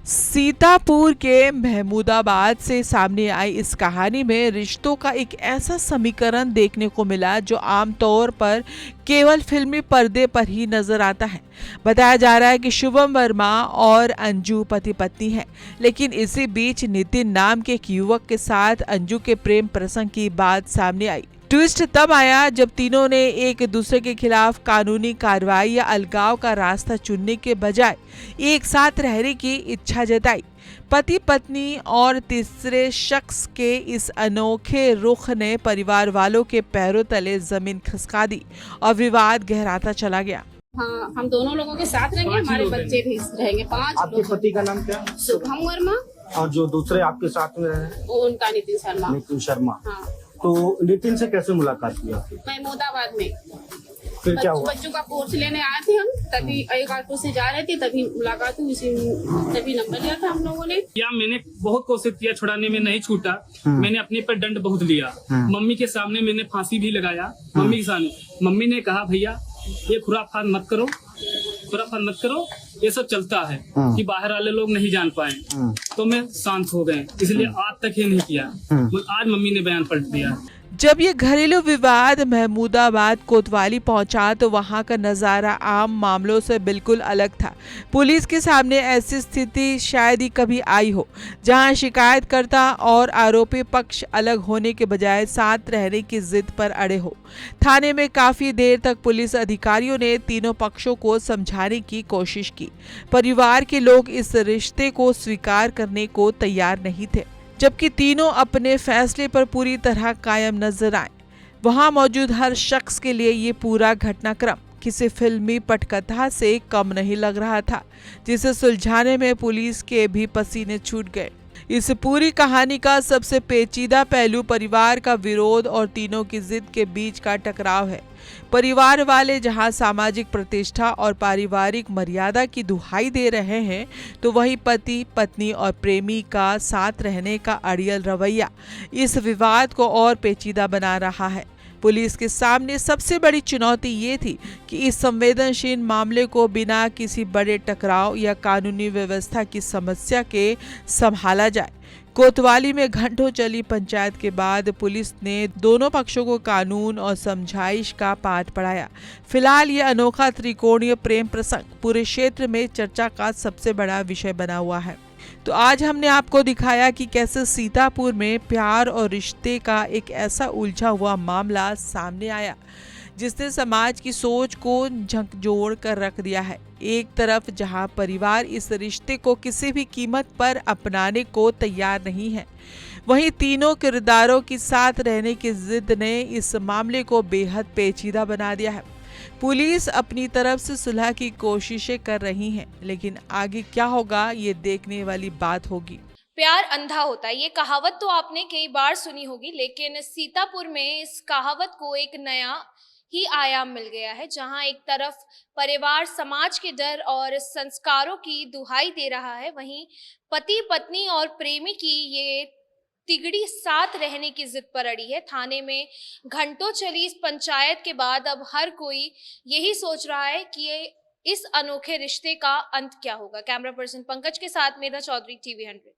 सीतापुर के महमूदाबाद से सामने आई इस कहानी में रिश्तों का एक ऐसा समीकरण देखने को मिला जो आमतौर पर केवल फिल्मी पर्दे पर ही नजर आता है। बताया जा रहा है कि शुभम वर्मा और अंजू पति पत्नी हैं, लेकिन इसी बीच नितिन नाम के एक युवक के साथ अंजू के प्रेम प्रसंग की बात सामने आई। ट्विस्ट तब आया जब तीनों ने एक दूसरे के खिलाफ कानूनी कार्रवाई या अलगाव का रास्ता चुनने के बजाय एक साथ रहने की इच्छा जताई। पति पत्नी और तीसरे शख्स के इस अनोखे रुख ने परिवार वालों के पैरों तले जमीन खिसका दी और विवाद गहराता चला गया। हाँ, हम दोनों लोगों के साथ रहेंगे, हमारे बच्चे भी रहेंगे। 5 आपके पति का नाम क्या है? शुभम वर्मा। और जो दूसरे आपके साथ में रहे? उनका नितिन शर्मा। नितिन शर्मा। हाँ। तो नितिन से कैसे मुलाकात की आपकी? महमूदाबाद में फिर क्या हुआ? बच्चों का कोर्स लेने आए थे हम, तभी एक ऑटो से जा रहे थे, तभी मुलाकात हुई। तभी नंबर लिया था हम लोगों ने। या मैंने बहुत कोशिश किया छुड़ाने में, नहीं छूटा। मैंने अपने पर दंड बहुत लिया। मम्मी के सामने मैंने फांसी भी लगाया। मम्मी के सामने मम्मी ने कहा भैया ये खुराफात मत करो, खुराफात मत करो, ये सब चलता है कि बाहर वाले लोग नहीं जान पाए। तो मैं शांत हो गए, इसलिए आज तक ये नहीं किया। आज मम्मी ने बयान पलट दिया। जब ये घरेलू विवाद महमूदाबाद कोतवाली पहुंचा तो वहां का नज़ारा आम मामलों से बिल्कुल अलग था। पुलिस के सामने ऐसी स्थिति शायद ही कभी आई हो, जहां शिकायतकर्ता और आरोपी पक्ष अलग होने के बजाय साथ रहने की जिद पर अड़े हो। थाने में काफ़ी देर तक पुलिस अधिकारियों ने तीनों पक्षों को समझाने की कोशिश की। परिवार के लोग इस रिश्ते को स्वीकार करने को तैयार नहीं थे, जबकि तीनों अपने फैसले पर पूरी तरह कायम नजर आए। वहां मौजूद हर शख्स के लिए ये पूरा घटनाक्रम किसी फिल्मी पटकथा से कम नहीं लग रहा था, जिसे सुलझाने में पुलिस के भी पसीने छूट गए। इस पूरी कहानी का सबसे पेचीदा पहलू परिवार का विरोध और तीनों की जिद के बीच का टकराव है। परिवार वाले जहां सामाजिक प्रतिष्ठा और पारिवारिक मर्यादा की दुहाई दे रहे हैं, तो वहीं पति पत्नी और प्रेमी का साथ रहने का अड़ियल रवैया इस विवाद को और पेचीदा बना रहा है। पुलिस के सामने सबसे बड़ी चुनौती ये थी कि इस संवेदनशील मामले को बिना किसी बड़े टकराव या कानूनी व्यवस्था की समस्या के संभाला जाए। कोतवाली में घंटों चली पंचायत के बाद पुलिस ने दोनों पक्षों को कानून और समझाइश का पाठ पढ़ाया। फिलहाल ये अनोखा त्रिकोणीय प्रेम प्रसंग पूरे क्षेत्र में चर्चा का सबसे बड़ा विषय बना हुआ है। तो आज हमने आपको दिखाया कि कैसे सीतापुर में प्यार और रिश्ते का एक ऐसा उलझा हुआ मामला सामने आया जिसने समाज की सोच को झकझोर कर रख दिया है। एक तरफ जहां परिवार इस रिश्ते को किसी भी कीमत पर अपनाने को तैयार नहीं है, वहीं तीनों किरदारों के साथ रहने की जिद ने इस मामले को बेहद पेचीदा बना दिया है। पुलिस अपनी तरफ से सुलह की कोशिशें कर रही है, लेकिन आगे क्या होगा ये देखने वाली बात होगी। प्यार अंधा होता है, ये कहावत तो आपने कई बार सुनी होगी, लेकिन सीतापुर में इस कहावत को एक नया ही आयाम मिल गया है, जहां एक तरफ परिवार समाज के डर और संस्कारों की दुहाई दे रहा है, वहीं पति पत्नी और प्रेमी की ये तिगड़ी साथ रहने की जिद पर अड़ी है। थाने में घंटों चली इस पंचायत के बाद अब हर कोई यही सोच रहा है कि इस अनोखे रिश्ते का अंत क्या होगा। कैमरा पर्सन पंकज के साथ मेधा चौधरी, TV 100।